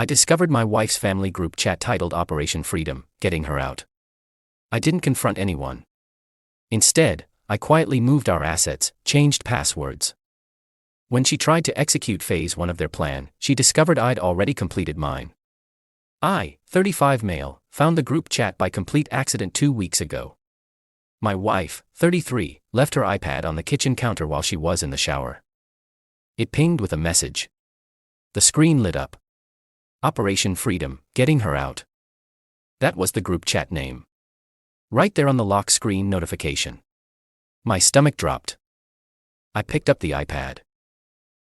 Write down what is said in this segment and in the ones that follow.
I discovered my wife's family group chat titled Operation Freedom, Getting Her Out. I didn't confront anyone. Instead, I quietly moved our assets, changed passwords. When she tried to execute phase 1 of their plan, she discovered I'd already completed mine. I, 35 male, found the group chat by complete accident 2 weeks ago. My wife, 33, left her iPad on the kitchen counter while she was in the shower. It pinged with a message. The screen lit up. Operation Freedom, Getting Her Out. That was the group chat name. Right there on the lock screen notification. My stomach dropped. I picked up the iPad.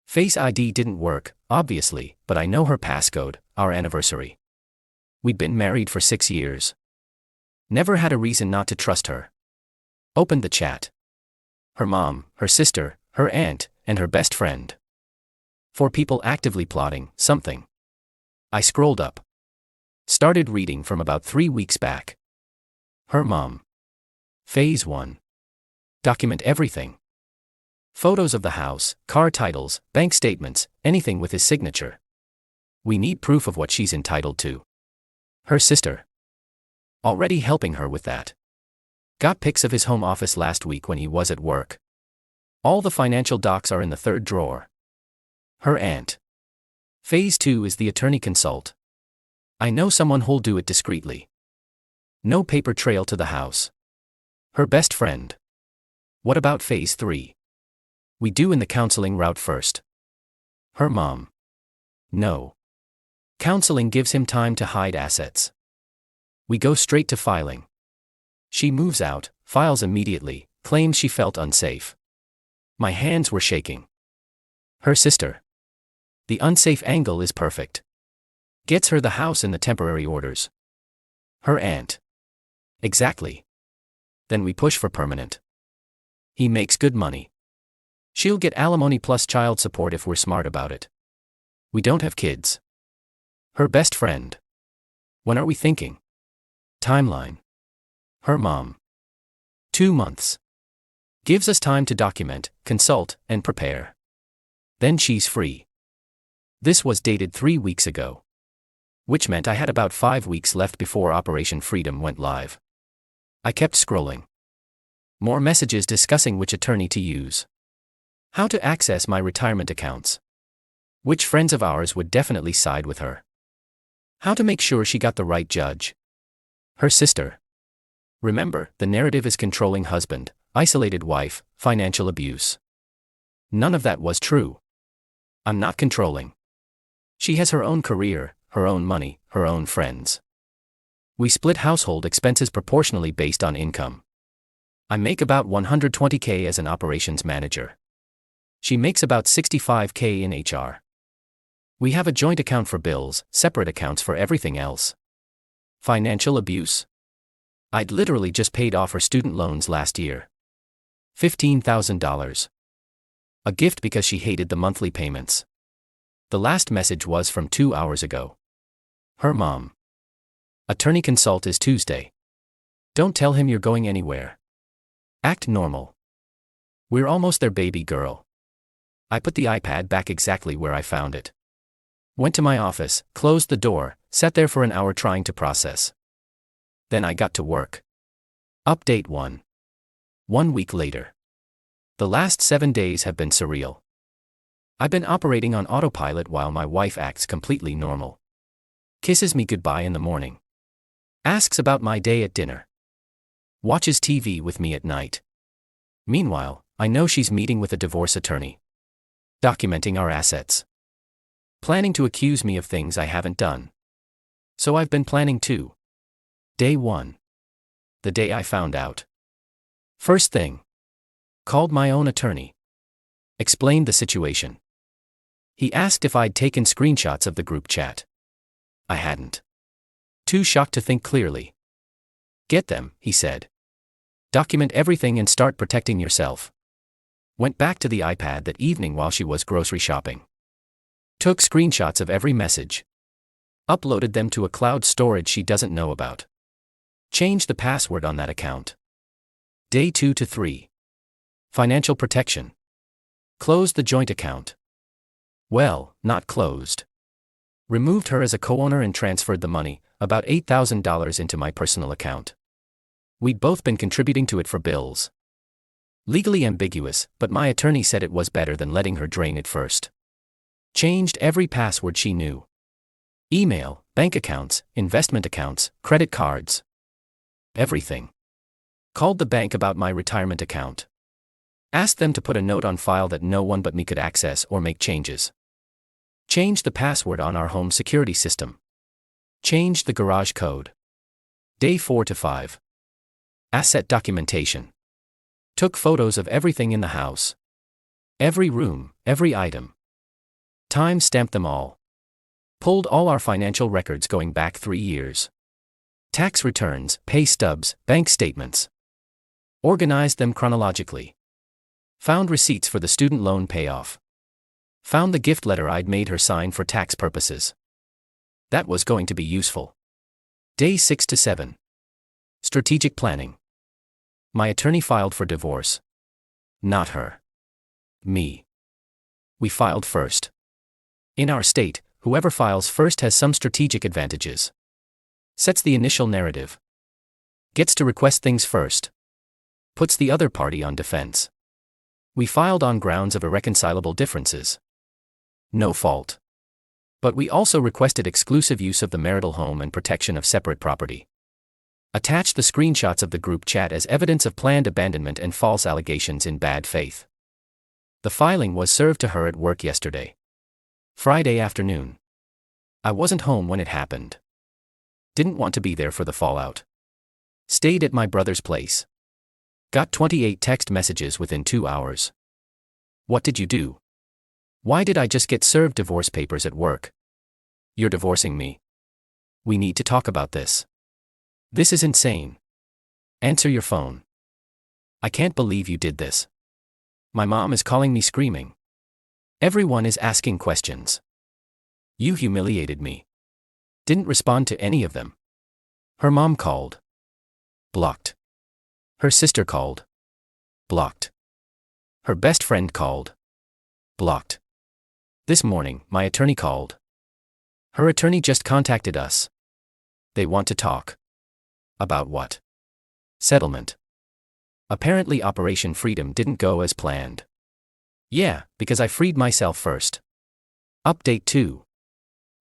Face ID didn't work, obviously, but I know her passcode, our anniversary. We'd been married for 6 years. Never had a reason not to trust her. Opened the chat. Her mom, her sister, her aunt, and her best friend. 4 people actively plotting something. I scrolled up. Started reading from about 3 weeks back. Her mom. Phase 1. Document everything. Photos of the house, car titles, bank statements, anything with his signature. We need proof of what she's entitled to. Her sister. Already helping her with that. Got pics of his home office last week when he was at work. All the financial docs are in the 3rd drawer. Her aunt. Phase 2 is the attorney consult. I know someone who'll do it discreetly. No paper trail to the house. Her best friend. What about phase 3? We do in the counseling route first. Her mom. No. Counseling gives him time to hide assets. We go straight to filing. She moves out, files immediately, claims she felt unsafe. My hands were shaking. Her sister. The unsafe angle is perfect. Gets her the house in the temporary orders. Her aunt. Exactly. Then we push for permanent. He makes good money. She'll get alimony plus child support if we're smart about it. We don't have kids. Her best friend. When are we thinking? Timeline. Her mom. 2 months. Gives us time to document, consult, and prepare. Then she's free. This was dated 3 weeks ago. Which meant I had about 5 weeks left before Operation Freedom went live. I kept scrolling. More messages discussing which attorney to use. How to access my retirement accounts. Which friends of ours would definitely side with her. How to make sure she got the right judge. Her sister. Remember, the narrative is controlling husband, isolated wife, financial abuse. None of that was true. I'm not controlling. She has her own career, her own money, her own friends. We split household expenses proportionally based on income. I make about $120K as an operations manager. She makes about $65K in HR. We have a joint account for bills, separate accounts for everything else. Financial abuse. I'd literally just paid off her student loans last year. $15,000. A gift because she hated the monthly payments. The last message was from 2 hours ago. Her mom. Attorney consult is Tuesday. Don't tell him you're going anywhere. Act normal. We're almost there, baby girl. I put the iPad back exactly where I found it. Went to my office, closed the door, sat there for an hour trying to process. Then I got to work. Update 1. 1 week later. The last 7 days have been surreal. I've been operating on autopilot while my wife acts completely normal. Kisses me goodbye in the morning. Asks about my day at dinner. Watches TV with me at night. Meanwhile, I know she's meeting with a divorce attorney. Documenting our assets. Planning to accuse me of things I haven't done. So I've been planning too. Day 1. The day I found out. First thing. Called my own attorney. Explained the situation. He asked if I'd taken screenshots of the group chat. I hadn't. Too shocked to think clearly. Get them, he said. Document everything and start protecting yourself. Went back to the iPad that evening while she was grocery shopping. Took screenshots of every message. Uploaded them to a cloud storage she doesn't know about. Changed the password on that account. Day 2 to 3. Financial protection. Closed the joint account. Well, not closed. Removed her as a co-owner and transferred the money, about $8,000, into my personal account. We'd both been contributing to it for bills. Legally ambiguous, but my attorney said it was better than letting her drain it first. Changed every password she knew. Email, bank accounts, investment accounts, credit cards. Everything. Called the bank about my retirement account. Asked them to put a note on file that no one but me could access or make changes. Changed the password on our home security system. Changed the garage code. Day 4 to 5. Asset documentation. Took photos of everything in the house. Every room, every item. Time-stamped them all. Pulled all our financial records going back 3 years. Tax returns, pay stubs, bank statements. Organized them chronologically. Found receipts for the student loan payoff. Found the gift letter I'd made her sign for tax purposes. That was going to be useful. Day 6 to 7. Strategic planning. My attorney filed for divorce. Not her. Me. We filed first. In our state, whoever files first has some strategic advantages. Sets the initial narrative. Gets to request things first. Puts the other party on defense. We filed on grounds of irreconcilable differences. No fault. But we also requested exclusive use of the marital home and protection of separate property. Attached the screenshots of the group chat as evidence of planned abandonment and false allegations in bad faith. The filing was served to her at work yesterday. Friday afternoon. I wasn't home when it happened. Didn't want to be there for the fallout. Stayed at my brother's place. Got 28 text messages within 2 hours. What did you do? Why did I just get served divorce papers at work? You're divorcing me. We need to talk about this. This is insane. Answer your phone. I can't believe you did this. My mom is calling me screaming. Everyone is asking questions. You humiliated me. Didn't respond to any of them. Her mom called. Blocked. Her sister called. Blocked. Her best friend called. Blocked. This morning, my attorney called. Her attorney just contacted us. They want to talk. About what? Settlement. Apparently Operation Freedom didn't go as planned. Yeah, because I freed myself first. Update 2.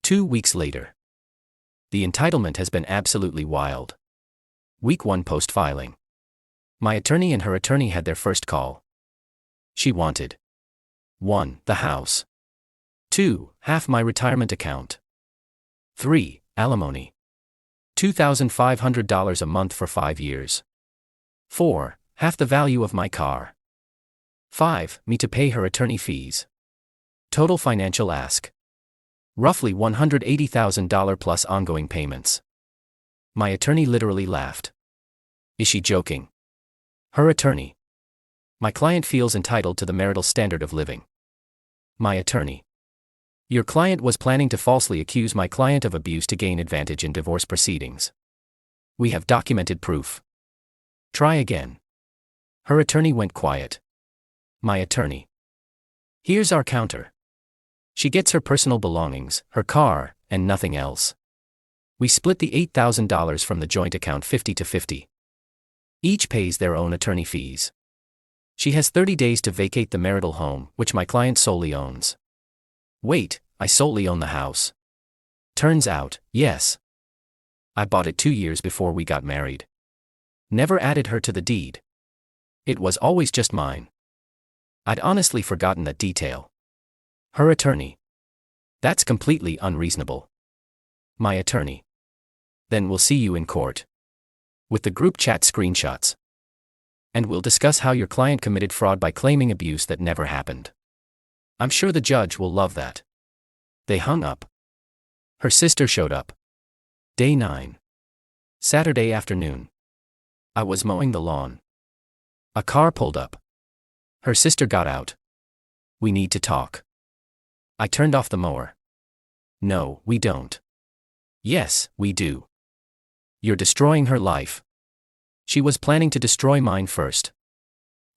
2 weeks later. The entitlement has been absolutely wild. Week 1 post-filing. My attorney and her attorney had their first call. She wanted 1. The house. 2. Half my retirement account. 3. Alimony. $2,500 a month for 5 years. 4. Half the value of my car. 5. Me to pay her attorney fees. Total financial ask. Roughly $180,000 plus ongoing payments. My attorney literally laughed. Is she joking? Her attorney. My client feels entitled to the marital standard of living. My attorney. Your client was planning to falsely accuse my client of abuse to gain advantage in divorce proceedings. We have documented proof. Try again. Her attorney went quiet. My attorney. Here's our counter. She gets her personal belongings, her car, and nothing else. We split the $8,000 from the joint account 50-50. Each pays their own attorney fees. She has 30 days to vacate the marital home, which my client solely owns. Wait, I solely own the house. Turns out, yes. I bought it 2 years before we got married. Never added her to the deed. It was always just mine. I'd honestly forgotten that detail. Her attorney. That's completely unreasonable. My attorney. Then we'll see you in court. With the group chat screenshots. And we'll discuss how your client committed fraud by claiming abuse that never happened. I'm sure the judge will love that. They hung up. Her sister showed up. Day 9. Saturday afternoon. I was mowing the lawn. A car pulled up. Her sister got out. We need to talk. I turned off the mower. No, we don't. Yes, we do. You're destroying her life. She was planning to destroy mine first.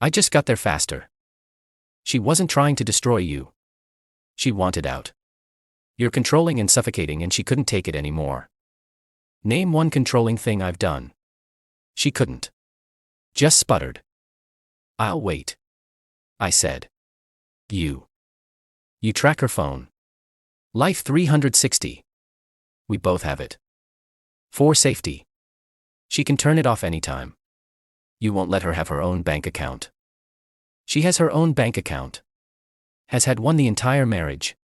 I just got there faster. She wasn't trying to destroy you. She wanted out. You're controlling and suffocating, and she couldn't take it anymore. Name one controlling thing I've done. She couldn't. Just sputtered. I'll wait. I said. You track her phone. Life 360. We both have it. For safety. She can turn it off anytime. You won't let her have her own bank account. She has her own bank account. Has had one the entire marriage.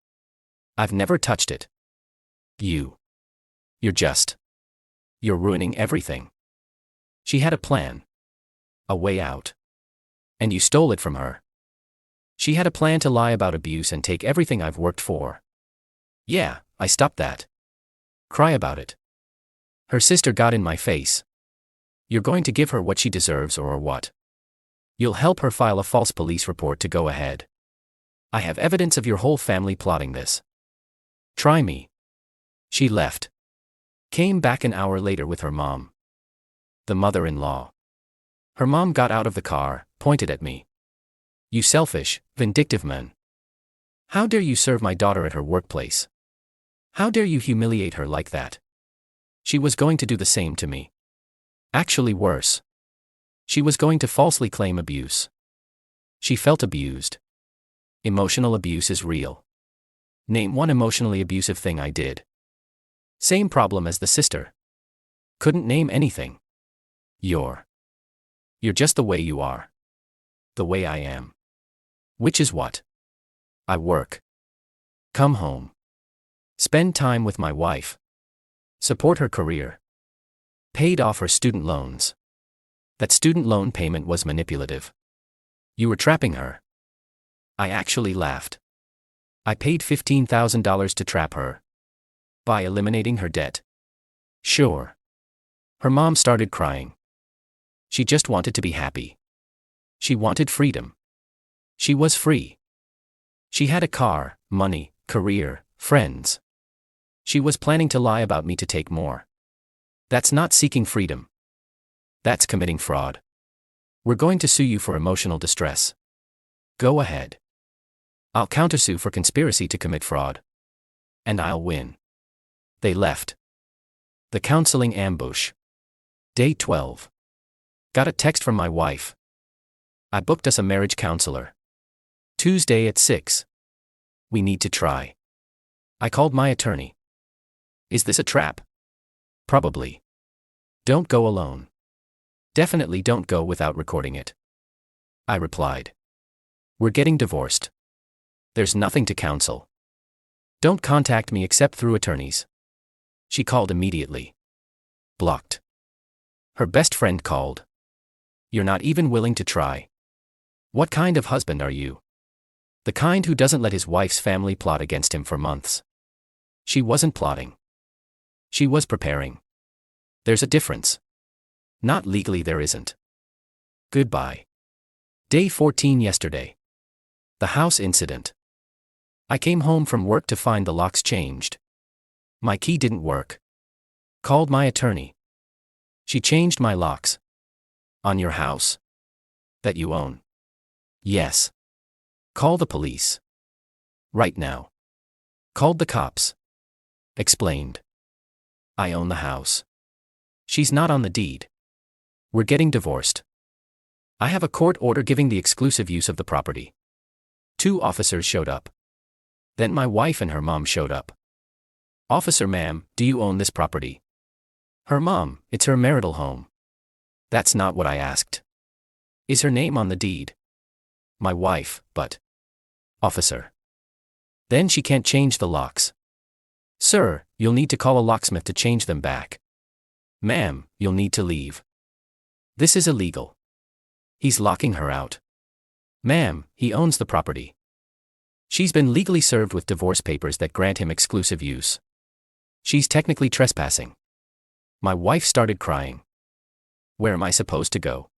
I've never touched it. You're ruining everything. She had a plan. A way out. And you stole it from her. She had a plan to lie about abuse and take everything I've worked for. Yeah, I stopped that. Cry about it. Her sister got in my face. You're going to give her what she deserves, or what? You'll help her file a false police report to go ahead. I have evidence of your whole family plotting this. Try me. She left. Came back an hour later with her mom. The mother-in-law. Her mom got out of the car, pointed at me. You selfish, vindictive man. How dare you serve my daughter at her workplace? How dare you humiliate her like that? She was going to do the same to me. Actually worse. She was going to falsely claim abuse. She felt abused. Emotional abuse is real. Name one emotionally abusive thing I did. Same problem as the sister. Couldn't name anything. You're just the way you are. The way I am. Which is what? I work. Come home. Spend time with my wife. Support her career. Paid off her student loans. That student loan payment was manipulative. You were trapping her. I actually laughed. I paid $15,000 to trap her. By eliminating her debt. Sure. Her mom started crying. She just wanted to be happy. She wanted freedom. She was free. She had a car, money, career, friends. She was planning to lie about me to take more. That's not seeking freedom. That's committing fraud. We're going to sue you for emotional distress. Go ahead. I'll countersue for conspiracy to commit fraud. And I'll win. They left. The counseling ambush. Day 12. Got a text from my wife. I booked us a marriage counselor. Tuesday at 6. We need to try. I called my attorney. Is this a trap? Probably. Don't go alone. Definitely don't go without recording it. I replied. We're getting divorced. There's nothing to counsel. Don't contact me except through attorneys. She called immediately. Blocked. Her best friend called. You're not even willing to try. What kind of husband are you? The kind who doesn't let his wife's family plot against him for months. She wasn't plotting. She was preparing. There's a difference. Not legally, there isn't. Goodbye. Day 14 yesterday. The house incident. I came home from work to find the locks changed. My key didn't work. Called my attorney. She changed my locks. On your house? That you own? Yes. Call the police. Right now. Called the cops. Explained. I own the house. She's not on the deed. We're getting divorced. I have a court order giving the exclusive use of the property. 2 officers showed up. Then my wife and her mom showed up. Officer, ma'am, do you own this property? Her mom, it's her marital home. That's not what I asked. Is her name on the deed? My wife, but. Officer. Then she can't change the locks. Sir, you'll need to call a locksmith to change them back. Ma'am, you'll need to leave. This is illegal. He's locking her out. Ma'am, he owns the property. She's been legally served with divorce papers that grant him exclusive use. She's technically trespassing. My wife started crying. Where am I supposed to go?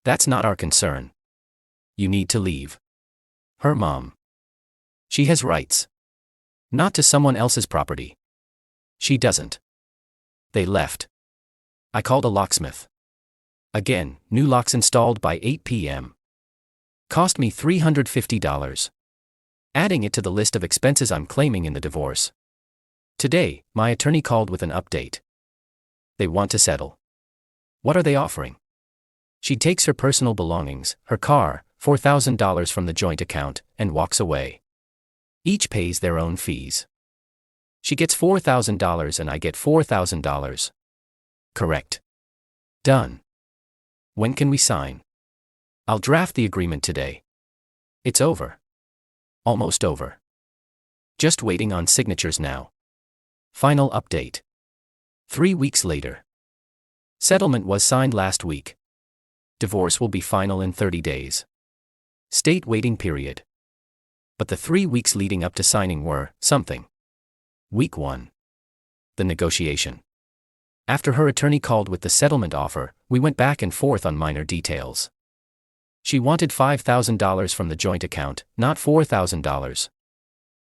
That's not our concern. You need to leave. Her mom. She has rights. Not to someone else's property. She doesn't. They left. I called a locksmith. Again, new locks installed by 8 p.m. Cost me $350. Adding it to the list of expenses I'm claiming in the divorce. Today, my attorney called with an update. They want to settle. What are they offering? She takes her personal belongings, her car, $4,000 from the joint account, and walks away. Each pays their own fees. She gets $4,000 and I get $4,000. Correct. Done. When can we sign? I'll draft the agreement today. It's over. Almost over. Just waiting on signatures now. Final update. 3 weeks later. Settlement was signed last week. Divorce will be final in 30 days. State waiting period. But the 3 weeks leading up to signing were something. Week 1. The negotiation. After her attorney called with the settlement offer, we went back and forth on minor details. She wanted $5,000 from the joint account, not $4,000.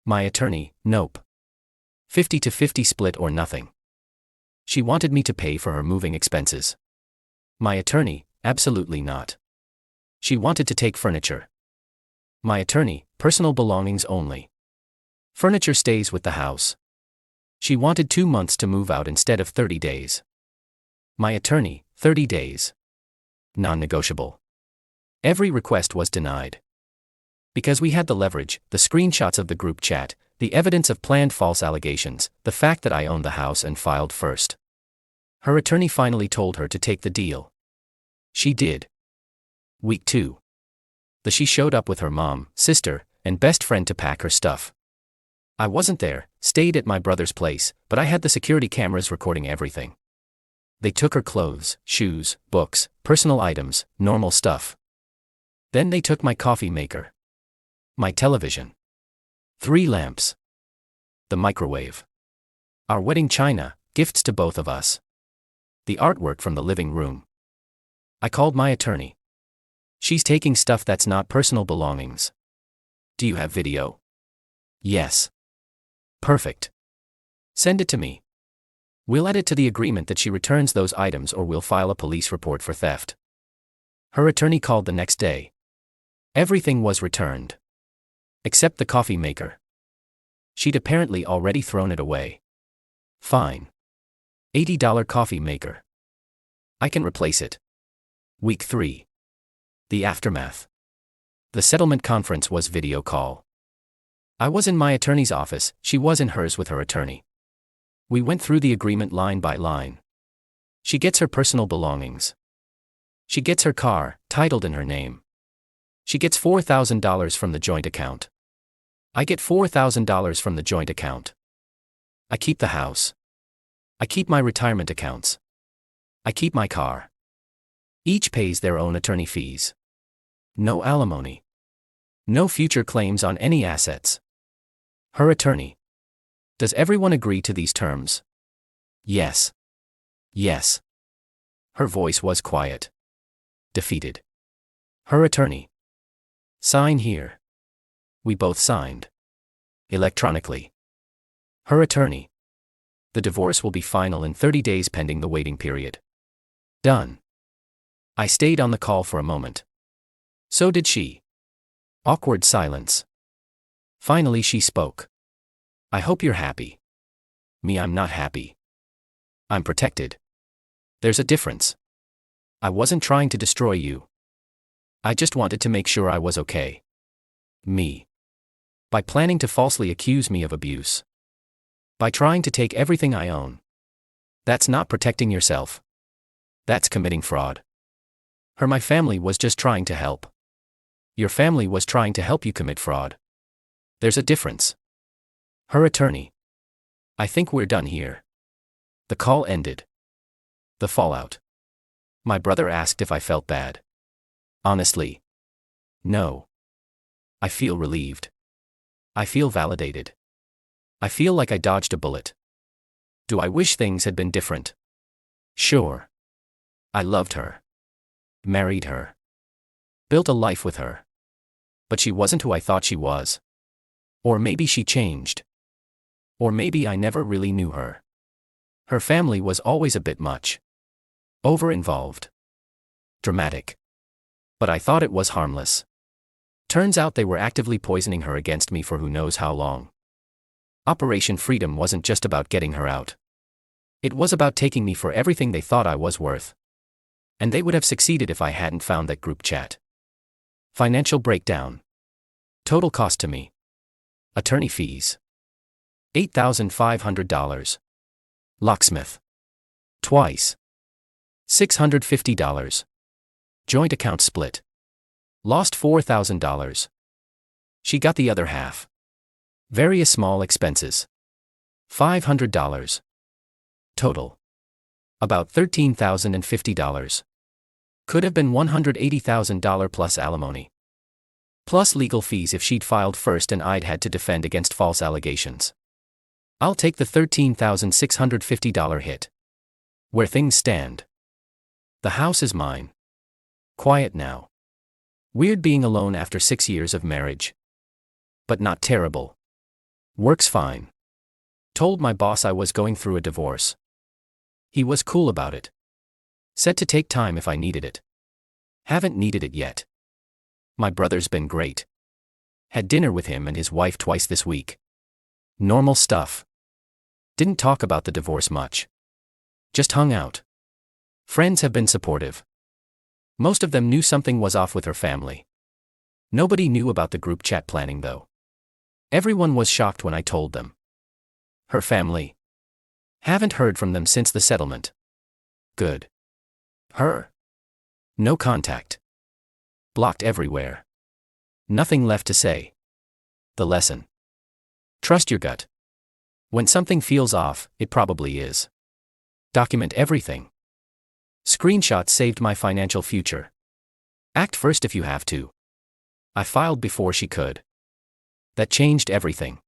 My attorney, nope. 50-50 split or nothing. She wanted me to pay for her moving expenses. My attorney, absolutely not. She wanted to take furniture. My attorney, personal belongings only. Furniture stays with the house. She wanted 2 months to move out instead of 30 days. My attorney, 30 days. Non-negotiable. Every request was denied. Because we had the leverage, the screenshots of the group chat, the evidence of planned false allegations, the fact that I owned the house and filed first. Her attorney finally told her to take the deal. She did. Week 2. She showed up with her mom, sister, and best friend to pack her stuff. I wasn't there, stayed at my brother's place, but I had the security cameras recording everything. They took her clothes, shoes, books, personal items, normal stuff. Then they took my coffee maker. My television. 3 lamps. The microwave. Our wedding china, gifts to both of us. The artwork from the living room. I called my attorney. She's taking stuff that's not personal belongings. Do you have video? Yes. Perfect. Send it to me. We'll add it to the agreement that she returns those items or we'll file a police report for theft. Her attorney called the next day. Everything was returned. Except the coffee maker. She'd apparently already thrown it away. Fine. $80 coffee maker. I can replace it. Week 3. The aftermath. The settlement conference was video call. I was in my attorney's office, she was in hers with her attorney. We went through the agreement line by line. She gets her personal belongings. She gets her car, titled in her name. She gets $4,000 from the joint account. I get $4,000 from the joint account. I keep the house. I keep my retirement accounts. I keep my car. Each pays their own attorney fees. No alimony. No future claims on any assets. Her attorney. Does everyone agree to these terms? Yes. Yes. Her voice was quiet. Defeated. Her attorney. Sign here. We both signed. Electronically. Her attorney. The divorce will be final in 30 days pending the waiting period. Done. I stayed on the call for a moment. So did she. Awkward silence. Finally she spoke. I hope you're happy. Me, I'm not happy. I'm protected. There's a difference. I wasn't trying to destroy you. I just wanted to make sure I was okay. Me. By planning to falsely accuse me of abuse. By trying to take everything I own. That's not protecting yourself. That's committing fraud. My family was just trying to help. Your family was trying to help you commit fraud. There's a difference. Her attorney. I think we're done here. The call ended. The fallout. My brother asked if I felt bad. Honestly. No. I feel relieved. I feel validated. I feel like I dodged a bullet. Do I wish things had been different? Sure. I loved her. Married her. Built a life with her. But she wasn't who I thought she was. Or maybe she changed. Or maybe I never really knew her. Her family was always a bit much. Over-involved. Dramatic. But I thought it was harmless. Turns out they were actively poisoning her against me for who knows how long. Operation Freedom wasn't just about getting her out. It was about taking me for everything they thought I was worth. And they would have succeeded if I hadn't found that group chat. Financial breakdown. Total cost to me. Attorney fees. $8,500. Locksmith. Twice. $650. Joint account split. Lost $4,000. She got the other half. Various small expenses. $500. Total. About $13,050. Could have been $180,000 plus alimony. Plus legal fees if she'd filed first and I'd had to defend against false allegations. I'll take the $13,650 hit. Where things stand. The house is mine. Quiet now. Weird being alone after 6 years of marriage. But not terrible. Works fine. Told my boss I was going through a divorce. He was cool about it. Said to take time if I needed it. Haven't needed it yet. My brother's been great. Had dinner with him and his wife twice this week. Normal stuff. Didn't talk about the divorce much. Just hung out. Friends have been supportive. Most of them knew something was off with her family. Nobody knew about the group chat planning though. Everyone was shocked when I told them. Her family. Haven't heard from them since the settlement. Good. Her. No contact. Blocked everywhere. Nothing left to say. The lesson. Trust your gut. When something feels off, it probably is. Document everything. Screenshots saved my financial future. Act first if you have to. I filed before she could. That changed everything.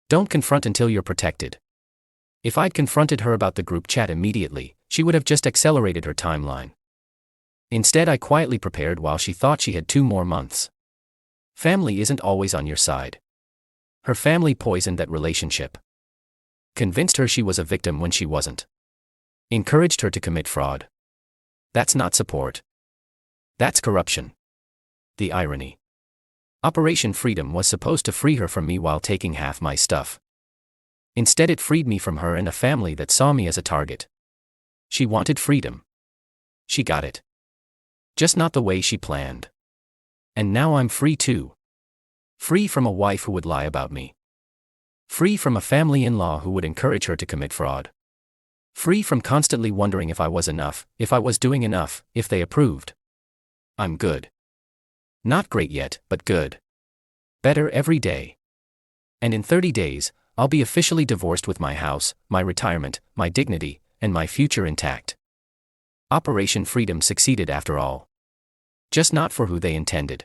Don't confront until you're protected. If I'd confronted her about the group chat immediately, she would have just accelerated her timeline. Instead, I quietly prepared while she thought she had 2 more months. Family isn't always on your side. Her family poisoned that relationship. Convinced her she was a victim when she wasn't. Encouraged her to commit fraud. That's not support. That's corruption. The irony. Operation Freedom was supposed to free her from me while taking half my stuff. Instead, it freed me from her and a family that saw me as a target. She wanted freedom. She got it. Just not the way she planned. And now I'm free too. Free from a wife who would lie about me. Free from a family-in-law who would encourage her to commit fraud. Free from constantly wondering if I was enough, if I was doing enough, if they approved. I'm good. Not great yet, but good. Better every day. And in 30 days, I'll be officially divorced with my house, my retirement, my dignity, and my future intact. Operation Freedom succeeded after all. Just not for who they intended.